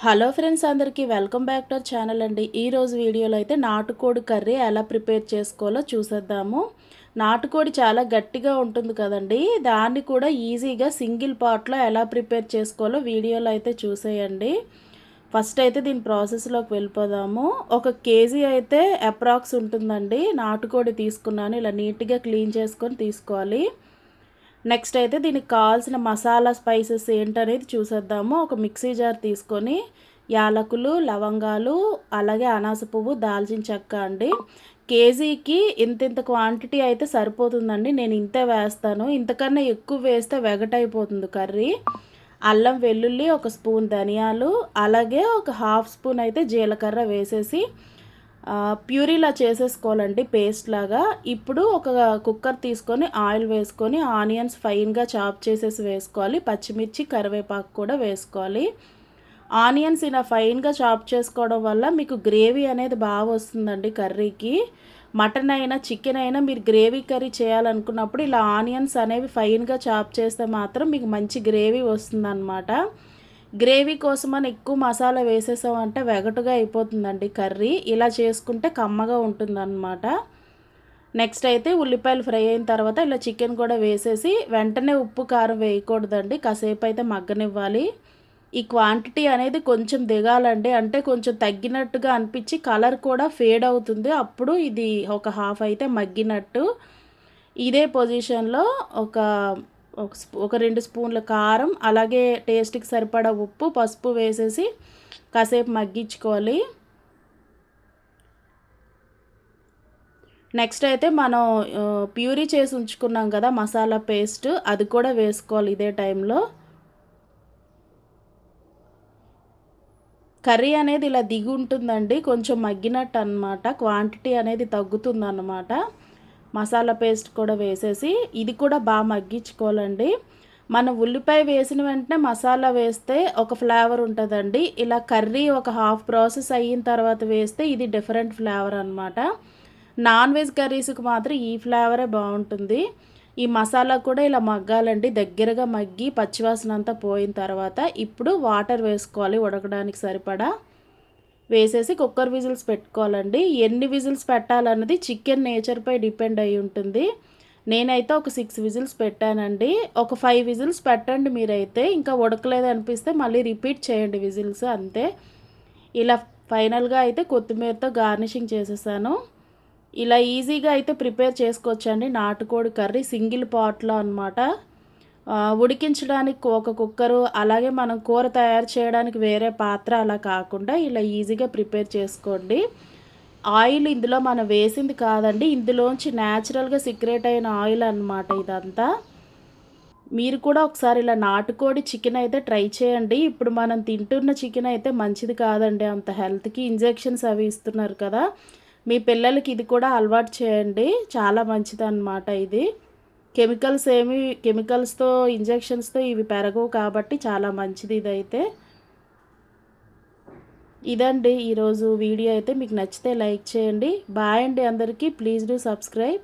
Hello friends, అందరికీ welcome back to our channel అండి. ఈరోజు వీడియోలో అయితే నాటుకోడి కర్రీ ఎలా ప్రిపేర్ చేసుకోవాలో చూసేద్దాము. నాటుకోడి చాలా గట్టిగా ఉంటుంది కదండి, దాన్ని కూడా ఈజీగా సింగిల్ పార్ట్లో ఎలా ప్రిపేర్ చేసుకోవాలో వీడియోలో అయితే చూసేయండి. ఫస్ట్ అయితే దీని ప్రాసెస్లోకి వెళ్ళిపోదాము. 1 కేజీ అయితే అప్రాక్స్ ఉంటుందండి నాటుకోడి తీసుకున్నాను. ఇలా నీట్గా క్లీన్ చేసుకొని తీసుకోవాలి. నెక్స్ట్ అయితే దీనికి కావాల్సిన మసాలా స్పైసెస్ ఏంటనేది చూసేద్దాము. ఒక మిక్సీ జార్ తీసుకొని యాలకులు, లవంగాలు, అలాగే అనాస పువ్వు, దాల్చిన చెక్క అండి. కేజీకి ఇంతింత క్వాంటిటీ అయితే సరిపోతుందండి. నేను ఇంతే వేస్తాను. ఇంతకన్నా ఎక్కువ వేస్తే వెగటైపోతుంది కర్రీ. అల్లం వెల్లుల్లి, 1 స్పూన్ ధనియాలు, అలాగే ఒక హాఫ్ స్పూన్ అయితే జీలకర్ర వేసేసి ప్యూరీలా చేసేసుకోవాలండి, పేస్ట్ లాగా. ఇప్పుడు ఒక కుక్కర్ తీసుకొని ఆయిల్ వేసుకొని ఆనియన్స్ ఫైన్గా చాప్ చేసేసి వేసుకోవాలి. పచ్చిమిర్చి, కరివేపాకు కూడా వేసుకోవాలి. ఆనియన్స్ ఇలా ఫైన్గా చాప్ చేసుకోవడం వల్ల మీకు గ్రేవీ అనేది బాగా వస్తుందండి కర్రీకి. మటన్ అయినా చికెన్ అయినా మీరు గ్రేవీ కర్రీ చేయాలనుకున్నప్పుడు ఇలా ఆనియన్స్ అనేవి ఫైన్గా చాప్ చేస్తే మాత్రం మీకు మంచి గ్రేవీ వస్తుందన్నమాట. గ్రేవీ కోసమని ఎక్కువ మసాలా వేసేసామంటే వెగటుగా అయిపోతుందండి కర్రీ. ఇలా చేసుకుంటే కమ్మగా ఉంటుందన్నమాట. నెక్స్ట్ అయితే ఉల్లిపాయలు ఫ్రై అయిన తర్వాత ఇలా చికెన్ కూడా వేసేసి వెంటనే ఉప్పు కారం వేయకూడదండి, కాసేపు అయితే మగ్గనివ్వాలి. ఈ క్వాంటిటీ అనేది కొంచెం దిగాలండి, అంటే కొంచెం తగ్గినట్టుగా అనిపించి కలర్ కూడా ఫేడ్ అవుతుంది. అప్పుడు ఇది ఒక హాఫ్ అయితే మగ్గినట్టు. ఇదే పొజిషన్లో ఒక 2 స్పూన్ల కారం, అలాగే టేస్ట్కి సరిపడా ఉప్పు, పసుపు వేసేసి కాసేపు మగ్గించుకోవాలి. నెక్స్ట్ అయితే మనం ప్యూరీ చేసి ఉంచుకున్నాం కదా మసాలా పేస్ట్, అది కూడా వేసుకోవాలి ఇదే టైంలో. కర్రీ అనేది ఇలా దిగి ఉంటుందండి, కొంచెం మగ్గినట్టు అనమాట, క్వాంటిటీ అనేది తగ్గుతుందన్నమాట. మసాలా పేస్ట్ కూడా వేసేసి ఇది కూడా బాగా మగ్గించుకోవాలండి. మనం ఉల్లిపాయ వేసిన వెంటనే మసాలా వేస్తే ఒక ఫ్లేవర్ ఉంటుందండి. ఇలా కర్రీ ఒక హాఫ్ ప్రాసెస్ అయిన తర్వాత వేస్తే ఇది డిఫరెంట్ ఫ్లేవర్ అనమాట. నాన్ వెజ్ కర్రీస్కి మాత్రం ఈ ఫ్లేవరే బాగుంటుంది. ఈ మసాలా కూడా ఇలా మగ్గాలండి, దగ్గరగా మగ్గి పచ్చివాసన అంతా పోయిన తర్వాత ఇప్పుడు వాటర్ వేసుకోవాలి ఉడకడానికి సరిపడా. వేసేసి కుక్కర్ విజిల్స్ పెట్టుకోవాలండి. ఎన్ని విజిల్స్ పెట్టాలన్నది చికెన్ నేచర్పై డిపెండ్ అయి ఉంటుంది. నేనైతే ఒక 6 విజిల్స్ పెట్టానండి. ఒక 5 విజిల్స్ పెట్టండి మీరైతే. ఇంకా ఉడకలేదు అనిపిస్తే మళ్ళీ రిపీట్ చేయండి విజిల్స్, అంతే. ఇలా ఫైనల్గా అయితే కొత్తిమీరతో గార్నిషింగ్ చేసేసాను. ఇలా ఈజీగా అయితే ప్రిపేర్ చేసుకోవచ్చండి నాటుకోడి కర్రీ సింగిల్ పాట్లో అనమాట. ఉడికించడానికి ఒక కుక్కరు, అలాగే మనం కూర తయారు చేయడానికి వేరే పాత్ర అలా కాకుండా ఇలా ఈజీగా ప్రిపేర్ చేసుకోండి. ఆయిల్ ఇందులో మనం వేసింది కాదండి, ఇందులోంచి న్యాచురల్గా సీక్రెట్ అయిన ఆయిల్ అనమాట ఇదంతా. మీరు కూడా ఒకసారి ఇలా నాటుకోడి చికెన్ అయితే ట్రై చేయండి. ఇప్పుడు మనం తింటున్న చికెన్ అయితే మంచిది కాదండి అంత హెల్త్కి, ఇంజెక్షన్స్ అవి ఇస్తున్నారు కదా. మీ పిల్లలకి ఇది కూడా అలవాటు చేయండి, చాలా మంచిదన్నమాట ఇది. కెమికల్స్తో ఇంజెక్షన్స్తో ఇవి పెరగవు కాబట్టి చాలా మంచిది ఇదైతే. ఇదండి ఈరోజు వీడియో అయితే. మీకు నచ్చితే లైక్ చేయండి. బాయ్ అండి అందరికీ. Please do subscribe.